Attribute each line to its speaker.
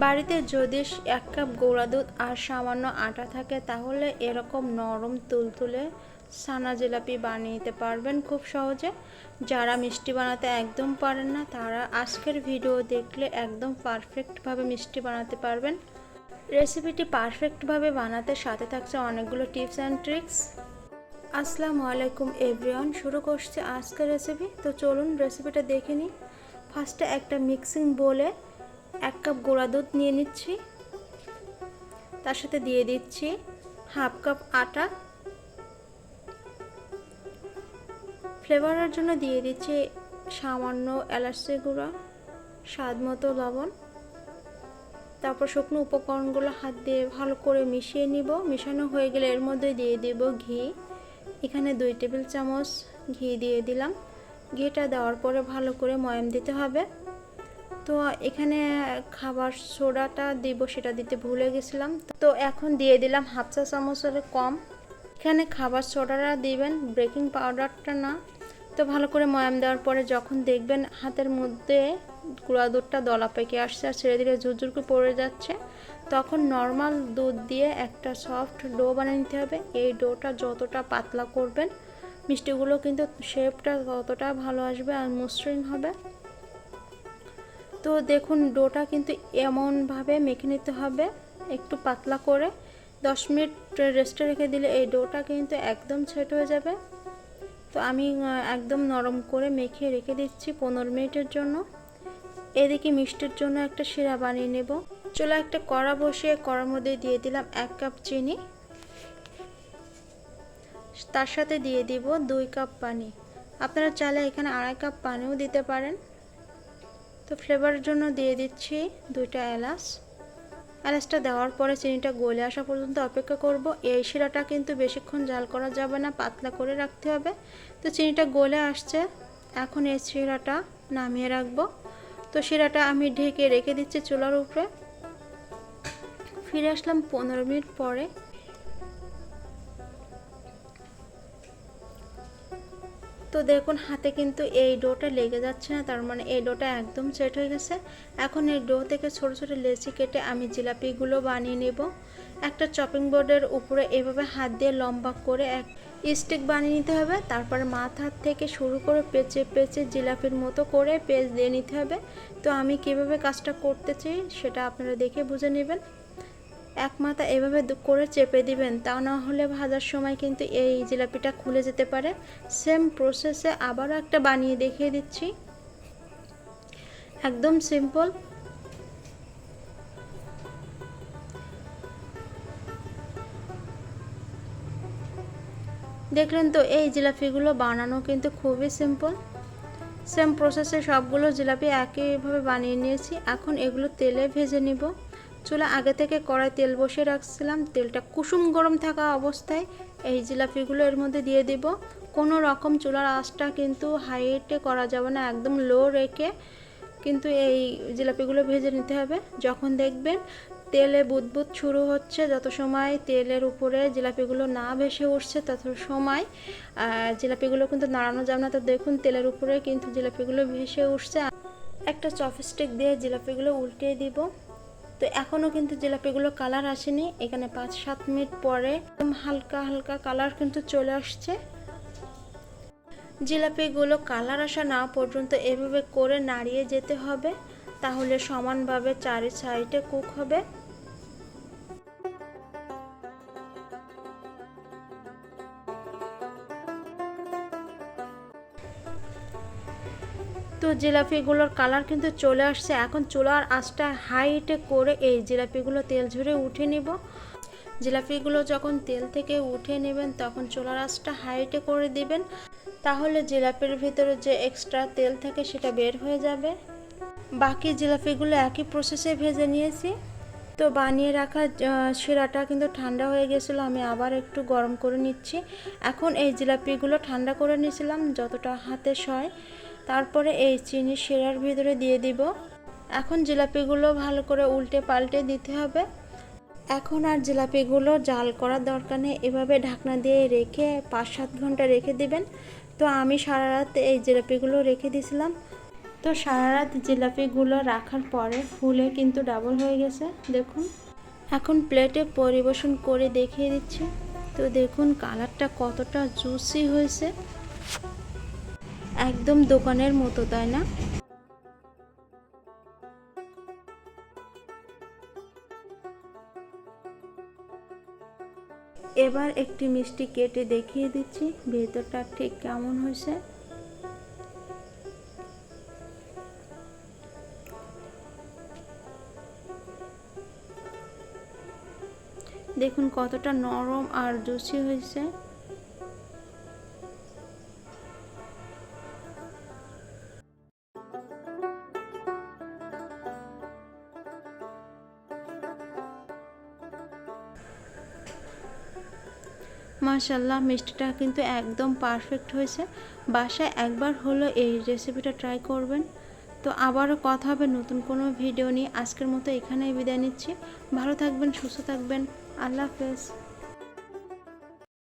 Speaker 1: বাড়িতে যদি 1 কাপ গুঁড়া দুধ আর সামান্য আটা থাকে তাহলে এরকম নরম তুলতুলে ছানা জিলাপি বানিয়ে নিতে পারবেন খুব সহজে। যারা মিষ্টি বানাতে একদম পারেন না তারা আজকের ভিডিও দেখলে একদম পারফেক্টভাবে মিষ্টি বানাতে পারবেন। রেসিপিটি পারফেক্টভাবে বানাতে সাথে থাকছে অনেকগুলো টিপস অ্যান্ড ট্রিক্স। আসসালামু আলাইকুম এভরিওয়ান, শুরু করছি আজকের রেসিপি। তো চলুন রেসিপিটা দেখে নিই। ফার্স্টে একটা মিক্সিং বোলে 1 কাপ গুঁড়া দুধ নিয়ে নিচ্ছি, তার সাথে দিয়ে দিচ্ছি হাফ কাপ আটা, ফ্লেভারের জন্য দিয়ে দিচ্ছি সামান্য এলাচের গুঁড়া, স্বাদ মতো লবণ। তারপর শুকনো উপকরণগুলো হাত দিয়ে ভালো করে মিশিয়ে নিব। মিশানো হয়ে গেলে এর মধ্যে দিয়ে দেব ঘি। এখানে 2 টেবিল চামচ ঘি দিয়ে দিলাম। ঘিটা দেওয়ার পরে ভালো করে ময়াম দিতে হবে। তো এখানে খাবার সোডাটা দিব, সেটা দিতে ভুলে গেছিলাম। তো এখন দিয়ে দিলাম হাফ চা চামচের কম। এখানে খাবার সোডাটা দিবেন, বেকিং পাউডারটা না। তো ভালো করে ময়াম দেওয়ার পরে যখন দেখবেন হাতের মধ্যে গুঁড়া দুধটা দলা পেকে আসছে আর ধীরে ধীরে ঝুরঝুর করে পড়ে যাচ্ছে, তখন নর্মাল দুধ দিয়ে একটা সফট ডো বানিয়ে নিতে হবে। এই ডোটা যতটা পাতলা করবেন মিষ্টিগুলো কিন্তু শেপটা ততটা ভালো আসবে আর মসৃণ হবে। তো দেখুন ডোটা কিন্তু এমনভাবে মেখে নিতে হবে, একটু পাতলা করে। 10 মিনিট রেস্টে রেখে দিলে এই ডোটা কিন্তু একদম সেট হয়ে যাবে। তো আমি একদম নরম করে মেখে রেখে দিচ্ছি 15 মিনিটের জন্য। এদিকে মিষ্টির জন্য একটা শিরা বানিয়ে নেব। চুলা একটা কড়া বসিয়ে কড়ার মধ্যে দিয়ে দিলাম 1 কাপ চিনি, তার সাথে দিয়ে দিব 2 কাপ পানি। আপনারা চাইলে এখানে 2.5 কাপ পানিও দিতে পারেন। তো ফ্লেভারের জন্য দিয়ে দিচ্ছি 2টা এলাচ। এলাচটা দেওয়ার পরে চিনিটা গলে আসা পর্যন্ত অপেক্ষা করব। এই শিরাটা কিন্তু বেশিক্ষণ জাল করা যাবে না, পাতলা করে রাখতে হবে। তো চিনিটা গলে আসছে, এখন এই শিরাটা নামিয়ে রাখবো। তো শিরাটা আমি ঢেকে রেখে দিচ্ছি চুলার উপরে। ফিরে আসলাম 15 মিনিট পরে। তো দেখুন হাতে কিন্তু এই ডোটা লেগে যাচ্ছে না, তার মানে এই ডোটা একদম সেট হয়ে গেছে। এখন এই ডো থেকে ছোট ছোট লেচি কেটে আমি জিলাপিগুলো বানিয়ে নেব। একটা চপিং বোর্ডের উপরে এভাবে হাত দিয়ে লম্বা করে এক স্টিক বানিয়ে নিতে হবে। তারপর মাথার থেকে শুরু করে পেঁচে পেঁচে জিলাপির মতো করে পেঁচ দিয়ে নিতে হবে। তো আমি কিভাবে কাজটা করতে চাই সেটা আপনারা দেখে বুঝে নেবেন। এক মাথা এভাবে করে চেপে দিবেন, তা না হলে ভাজার সময় কিন্তু এই জিলাপিটা খুলে যেতে পারে। সেম প্রসেসে আবারও একটা বানিয়ে দেখিয়ে দিচ্ছি, একদম সিম্পল। দেখলেন তো এই জিলাপিগুলো বানানো কিন্তু খুবই সিম্পল। সেম প্রসেসে সবগুলো জিলাপি একইভাবে বানিয়ে নিয়েছি। এখন এগুলো তেলে ভেজে নিব। চুলা আগে থেকে কড়াই তেল বসিয়ে রাখছিলাম, তেলটা কুসুম গরম থাকা অবস্থায় এই জিলাপিগুলো এর মধ্যে দিয়ে দিব। কোনো রকম চুলার আঁচটা কিন্তু হাইটে করা যাবে না, একদম লো রেখে কিন্তু এই জিলাপিগুলো ভেজে নিতে হবে। যখন দেখবেন তেলে বুদবুদ শুরু হচ্ছে, যত সময় তেলের উপরে জিলাপিগুলো না ভেসে উঠছে তত সময় জিলাপিগুলো কিন্তু নাড়ানো যাবে না। তো দেখুন তেলের উপরে কিন্তু জিলাপিগুলো ভেসে উঠছে। একটা চপস্টিক দিয়ে জিলাপিগুলো উল্টিয়ে দিব। তো এখনও কিন্তু জিলাপিগুলো কালার আসেনি। এখানে 5-7 মিনিট পরে একদম হালকা হালকা কালার কিন্তু চলে আসছে। জিলাপিগুলো কালার আসা না পর্যন্ত এভাবে করে নাড়িয়ে যেতে হবে, তাহলে সমানভাবে চারি সাইডে কুক হবে। তো জিলাপিগুলোর কালার কিন্তু চলে আসছে। এখন চুলার আঁচটা হাইটে করে এই জিলাপিগুলো তেল ঝরে উঠে নিব। জিলাপিগুলো যখন তেল থেকে উঠে নেবেন তখন চুলার আঁচটা হাইটে করে দিবেন, তাহলে জিলাপির ভিতরে যে এক্সট্রা তেল থাকে সেটা বের হয়ে যাবে। বাকি জিলাপিগুলো একই প্রসেসে ভেজে নিয়েছি। তো বানিয়ে রাখা শিরাটা কিন্তু ঠান্ডা হয়ে গেছিলো, আমি আবার একটু গরম করে নিচ্ছি। এখন এই জিলাপিগুলো ঠান্ডা করে নিয়েছিলাম যতটা হাতে সয়, তারপরে এই চিনি শিরার ভিতরে দিয়ে দিব। এখন জিলাপিগুলো ভালো করে উল্টে পাল্টে দিতে হবে। এখন আর জিলাপিগুলো জাল করার দরকার নেই, এভাবে ঢাকনা দিয়ে রেখে 5-7 ঘন্টা রেখে দিবেন। তো আমি সারা রাত এই জিলাপিগুলো রেখে দিয়েছিলাম। তো সারা রাত জিলাপিগুলো রাখার পরে ফুলে কিন্তু ডাবল হয়ে গেছে দেখুন। এখন প্লেটে পরিবেশন করে দেখিয়ে দিচ্ছি। তো দেখুন কালারটা কতটা জুসি হয়েছে, একদম দোকানের মতো, তাই না? এবার একটি মিষ্টি কেটে দেখিয়ে দিচ্ছি ভেতরটা ঠিক কেমন হয়েছে। দেখুন কতটা নরম আর জুসি হয়েছে। মাশাআল্লাহ, মিষ্টিটা কিন্তু একদম পারফেক্ট হয়েছে। বাসায় একবার হলো এই রেসিপিটা ট্রাই করবেন। তো আবারও কথা হবে নতুন কোনো ভিডিও নিয়ে। আজকের মতো এখানেই বিদায় নিচ্ছি। ভালো থাকবেন, সুস্থ থাকবেন। আল্লাহ হাফেজ।